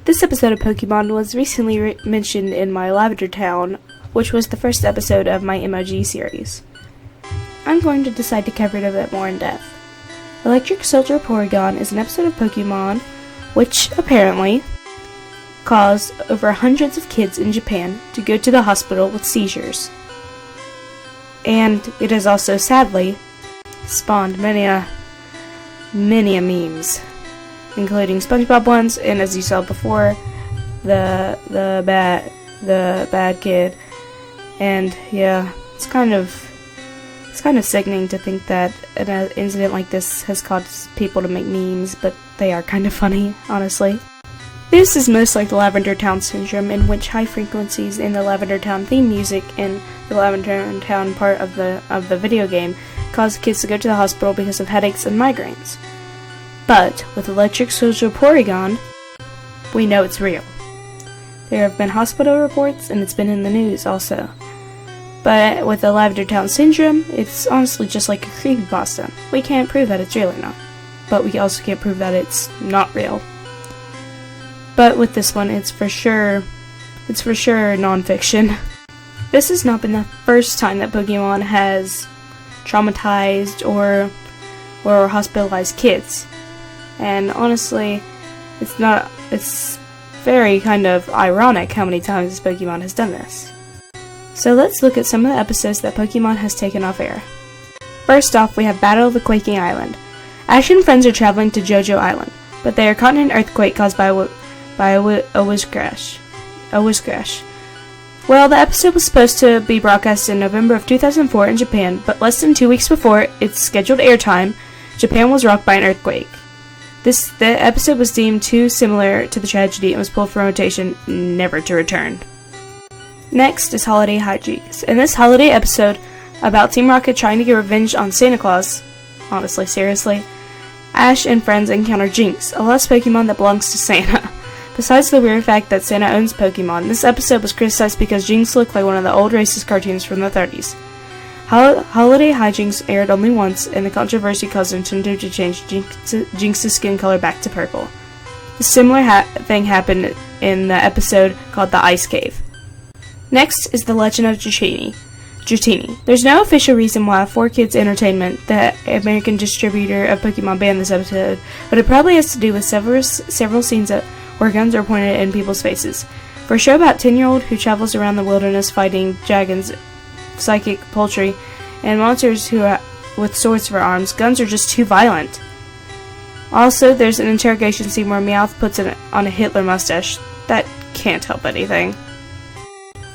This episode of Pokémon was recently mentioned in my Lavender Town, which was the first episode of my MOG series. I'm going to decide to cover it a bit more in depth. Electric Soldier Porygon is an episode of Pokémon which apparently caused over hundreds of kids in Japan to go to the hospital with seizures. And it has also sadly spawned many memes, including SpongeBob ones, and as you saw before, the bad kid. And yeah, it's kind of sickening to think that an incident like this has caused people to make memes, but they are kind of funny, honestly. This is most like the Lavender Town syndrome, in which high frequencies in the Lavender Town theme music in the Lavender Town part of the video game cause kids to go to the hospital because of headaches and migraines. But with Electric Soldier Porygon, we know it's real. There have been hospital reports, and it's been in the news also. But with the Lavender Town syndrome, it's honestly just like a creepypasta. We can't prove that it's real or not, but we also can't prove that it's not real. But with this one, it's for sure non-fiction. This has not been the first time that Pokemon has traumatized or hospitalized kids. And honestly, it's very kind of ironic how many times Pokemon has done this. So let's look at some of the episodes that Pokemon has taken off air. First off, we have Battle of the Quaking Island. Ash and friends are traveling to Johto Island, but they are caught in an earthquake caused by a whiz crash. Well, the episode was supposed to be broadcast in November of 2004 in Japan, but less than 2 weeks before its scheduled airtime, Japan was rocked by an earthquake. The episode was deemed too similar to the tragedy and was pulled from rotation, never to return. Next is Holiday Hijinks. In this holiday episode about Team Rocket trying to get revenge on Santa Claus, honestly, seriously, Ash and friends encounter Jinx, a lost Pokemon that belongs to Santa. Besides the weird fact that Santa owns Pokemon, this episode was criticized because Jinx looked like one of the old racist cartoons from the 30s. Holiday Hijinks aired only once, and the controversy caused Nintendo to change Jinx's skin color back to purple. A similar thing happened in the episode called The Ice Cave. Next is The Legend of Dratini. There's no official reason why 4Kids Entertainment, the American distributor of Pokemon, banned this episode, but it probably has to do with several scenes where guns are pointed in people's faces. For a show about a 10-year-old who travels around the wilderness fighting dragons, psychic poultry, and monsters with swords for arms, guns are just too violent. Also, there's an interrogation scene where Meowth puts on a Hitler mustache. That can't help anything.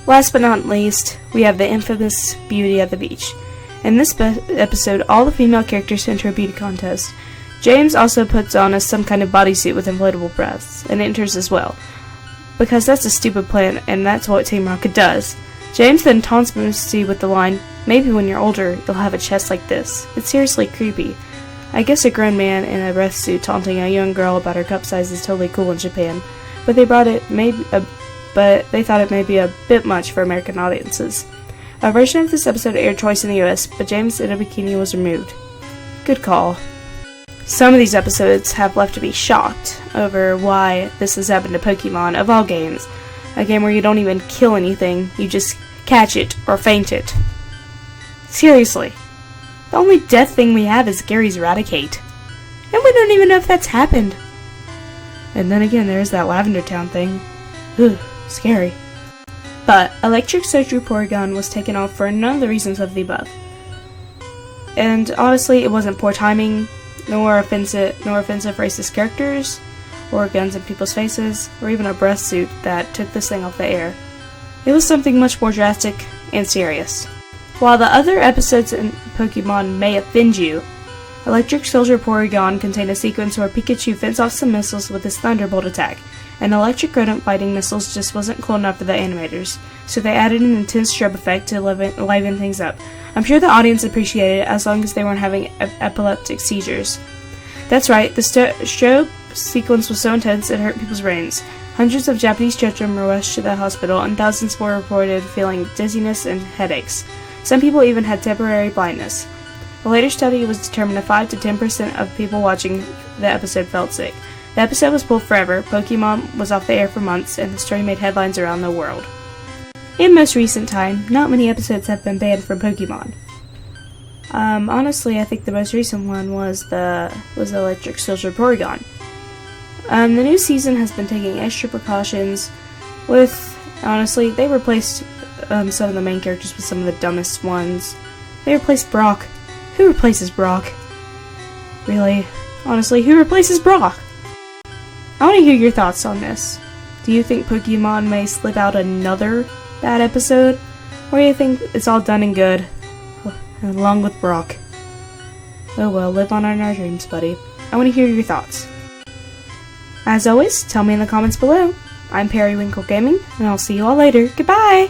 Last but not least, we have the infamous Beauty at the Beach. In this episode, all the female characters enter a beauty contest. James also puts on some kind of bodysuit with inflatable breasts, and enters as well. Because that's a stupid plan, and that's what Team Rocket does. James then taunts Misty with the line, "Maybe when you're older, you'll have a chest like this." It's seriously creepy. I guess a grown man in a breast suit taunting a young girl about her cup size is totally cool in Japan, but they thought it may be a bit much for American audiences. A version of this episode aired twice in the US, but James in a bikini was removed. Good call. Some of these episodes have left me shocked over why this has happened to Pokemon, of all games. A game where you don't even kill anything, you just catch it or faint it. Seriously. The only death thing we have is Gary's Eradicate. And we don't even know if that's happened. And then again, there's that Lavender Town thing. Ugh, scary. But Electric Soldier Porygon was taken off for none of the reasons of the above. And honestly, it wasn't poor timing, nor offensive racist characters, or guns in people's faces, or even a breast suit that took this thing off the air. It was something much more drastic and serious. While the other episodes in Pokemon may offend you, Electric Soldier Porygon contained a sequence where Pikachu fends off some missiles with his Thunderbolt attack, and electric rodent fighting missiles just wasn't cool enough for the animators, so they added an intense strobe effect to liven things up. I'm sure the audience appreciated it as long as they weren't having epileptic seizures. That's right, the strobe sequence was so intense it hurt people's brains. Hundreds of Japanese children were rushed to the hospital, and thousands more reported feeling dizziness and headaches. Some people even had temporary blindness. A later study was determined that 5 to 10% of people watching the episode felt sick. The episode was pulled forever, Pokémon was off the air for months, and the story made headlines around the world. In most recent time, not many episodes have been banned from Pokémon. Honestly, I think the most recent one was Electric Soldier Porygon. The new season has been taking extra precautions with, honestly, they replaced some of the main characters with some of the dumbest ones. They replaced Brock. Who replaces Brock? Really? Honestly, who replaces Brock? I want to hear your thoughts on this. Do you think Pokemon may slip out another bad episode? Or do you think it's all done and good? Along with Brock. Oh well, live on in our dreams, buddy. I want to hear your thoughts. As always, tell me in the comments below. I'm Periwinkle Gaming, and I'll see you all later. Goodbye!